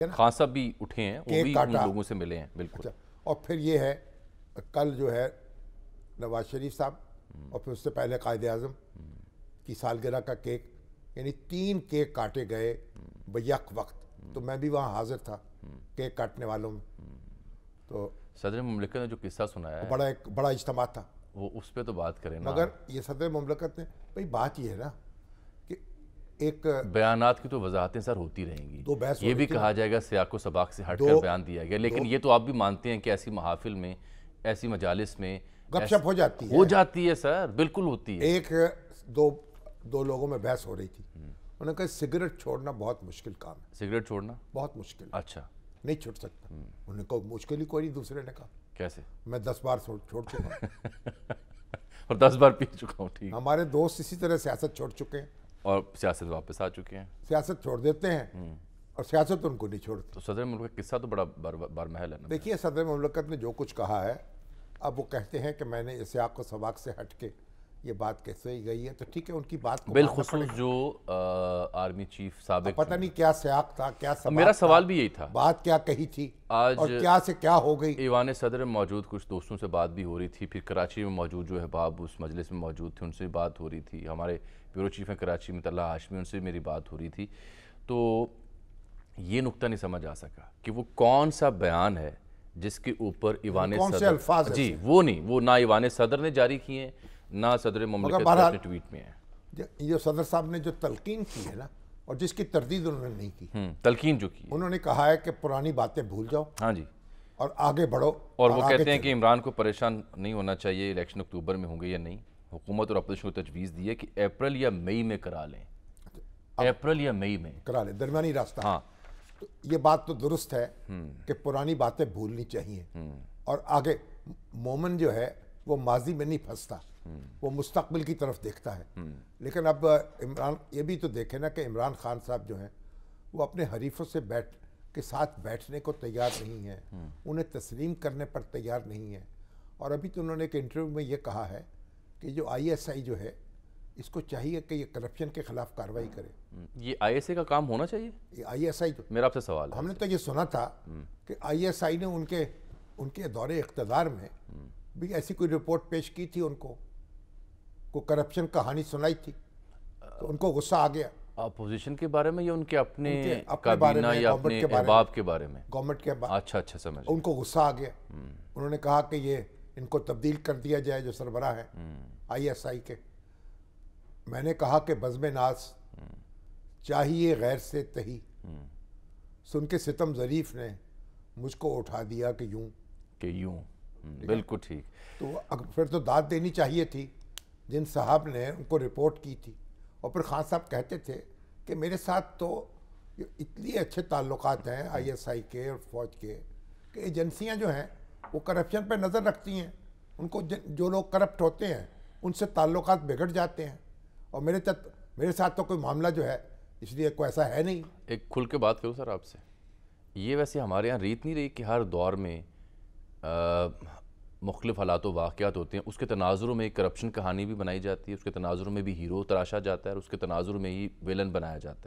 خان صاحب بھی اٹھے ہیں، وہ بھی ان کاٹا لوگوں سے ملے ہیں بالکل. اچھا، اور پھر یہ ہے کل جو ہے نواز شریف صاحب اور پھر اس سے پہلے قائد اعظم کی سالگرہ کا کیک، یعنی 3 کیک کاٹے گئے بیک وقت. تو میں بھی وہاں حاضر تھا کیک کاٹنے والوں میں. تو صدر مملکت نے جو قصہ سنایا ہے ایک بڑا اجتماع تھا، وہ اس پہ تو بات کریں نا. مگر یہ صدر مملکت نے بھائی بات یہ ہے نا کہ ایک بیانات کی تو وضاحتیں سر ہوتی رہیں گی. دو بحث ہو یہ رہی بھی تھی کہا جائے گا سیاق و سباق سے ہٹ کر بیان دیا گیا، لیکن یہ تو آپ بھی مانتے ہیں کہ ایسی محافل میں، ایسی مجالس میں گپ شپ ہو جاتی ہے. ہو جاتی ہے سر، بالکل ہوتی ہے. ایک دو لوگوں میں بحث ہو رہی تھی، انہوں نے کہا سگریٹ چھوڑنا بہت مشکل کام ہے. سگریٹ چھوڑنا بہت مشکل ہے، اچھا نہیں چھوڑ سکتا. انہوں نے کہا مشکل ہی کوئی نہیں. دوسرے نے کہا کیسے؟ میں 10 بار چھوڑ چکا ہوں. اور 10 بار پی چکا ہوں. ٹھیک. ہمارے دوست اسی طرح سیاست چھوڑ چکے ہیں اور سیاست واپس آ چکے ہیں. سیاست چھوڑ دیتے ہیں اور سیاست ان کو نہیں چھوڑتی. تو صدر مملکت کا قصہ تو بڑا بارمحل ہے نا. دیکھیے صدر مملکت نے جو کچھ کہا ہے، اب وہ کہتے ہیں کہ میں نے سیاق و سباق سے ہٹ کے یہ بات کیسے ہی گئی ہے، تو ٹھیک ہے ان کی بات کو بالخصوص جو آرمی چیف سابق. پتہ نہیں کیا سیاق تھا، کیا سباق. میرا سوال بھی یہی تھا، بات کیا کہی تھی آج اور کیا سے کیا ہو گئی. ایوان صدر میں موجود کچھ دوستوں سے بات بھی ہو رہی تھی، پھر کراچی میں موجود جو احباب اس مجلس میں موجود تھے ان سے بھی بات ہو رہی تھی. ہمارے بیورو چیف ہیں کراچی میں طلحہ ہاشمی، ان سے بھی میری بات ہو رہی تھی. تو یہ نقطہ نہیں سمجھ آ سکا کہ وہ کون سا بیان ہے جس کے اوپر ایوان کون سے صدر، الفاظ جی وہ نہیں، وہ نہ ایوان صدر نے جاری کیے ہیں نہ صدر مملکت نے اپنے ٹویٹ میں ہے. یہ صدر صاحب نے جو تلقین کی ہے نا، اور جس کی تردید انہوں نے نہیں کی، تلقین جو کی، انہوں نے کہا ہے کہ پرانی باتیں بھول جاؤ ہاں جی، اور آگے بڑھو. اور وہ کہتے ہیں کہ عمران کو پریشان نہیں ہونا چاہیے الیکشن اکتوبر میں ہوں گے یا نہیں. حکومت اور اپوزیشن کو تجویز دی ہے کہ اپریل یا مئی میں کرا لیں، اپریل یا مئی میں کرا لیں، درمیانی راستہ. ہاں تو یہ بات تو درست ہے کہ پرانی باتیں بھولنی چاہیے، اور آگے مومن جو ہے وہ ماضی میں نہیں پھنستا، وہ مستقبل کی طرف دیکھتا ہے. لیکن اب عمران یہ بھی تو دیکھیں نا کہ عمران خان صاحب جو ہیں وہ اپنے حریفوں سے کے ساتھ بیٹھنے کو تیار نہیں ہیں، انہیں تسلیم کرنے پر تیار نہیں ہیں. اور ابھی تو انہوں نے ایک انٹرویو میں یہ کہا ہے کہ جو ISI جو ہے اس کو چاہیے کہ یہ کرپشن کے خلاف کارروائی کرے. یہ ISI کا کام ہونا چاہیے. یہ ISI جو میرا آپ سے سوال ہے، ہم نے تو یہ سنا تھا کہ ISI نے ان کے دور اقتدار میں بھی ایسی کوئی رپورٹ پیش کی تھی، ان کو کرپشن کہانی سنائی تھی، تو ان کو غصہ آ گیا. اپوزیشن کے بارے میں یا ان کے اپنے اپنے بارے کابینہ میں، یا اپنے احباب کے بارے میں؟ گورنمنٹ کے بارے. اچھا سمجھ. ان کو غصہ آ گیا. انہوں نے کہا کہ یہ ان کو تبدیل کر دیا جائے جو سربراہ ہیں ISI کے. میں نے کہا کہ بزم ناز چاہیے غیر سے تہی، سن کے ستم ظریف نے مجھ کو اٹھا دیا کہ یوں. بالکل ٹھیک. تو پھر تو داد دینی چاہیے تھی جن صاحب نے ان کو رپورٹ کی تھی. اور پھر خان صاحب کہتے تھے کہ میرے ساتھ تو اتنے اچھے تعلقات ہیں ISI کے اور فوج کے کہ ایجنسیاں جو ہیں وہ کرپشن پہ نظر رکھتی ہیں. ان کو جو لوگ کرپٹ ہوتے ہیں ان سے تعلقات بگڑ جاتے ہیں. اور میرے ساتھ تو کوئی معاملہ جو ہے اس لیے کوئی ایسا ہے نہیں. ایک کھل کے بات کروں سر آپ سے، یہ ویسے ہمارے یہاں ریت نہیں رہی کہ ہر دور میں مختلف حالات و واقعات ہوتے ہیں، اس کے تناظروں میں ایک کرپشن کہانی بھی بنائی جاتی ہے، اس کے تناظروں میں بھی ہیرو تراشا جاتا ہے اور اس کے تناظر میں ہی ویلن بنایا جاتا ہے.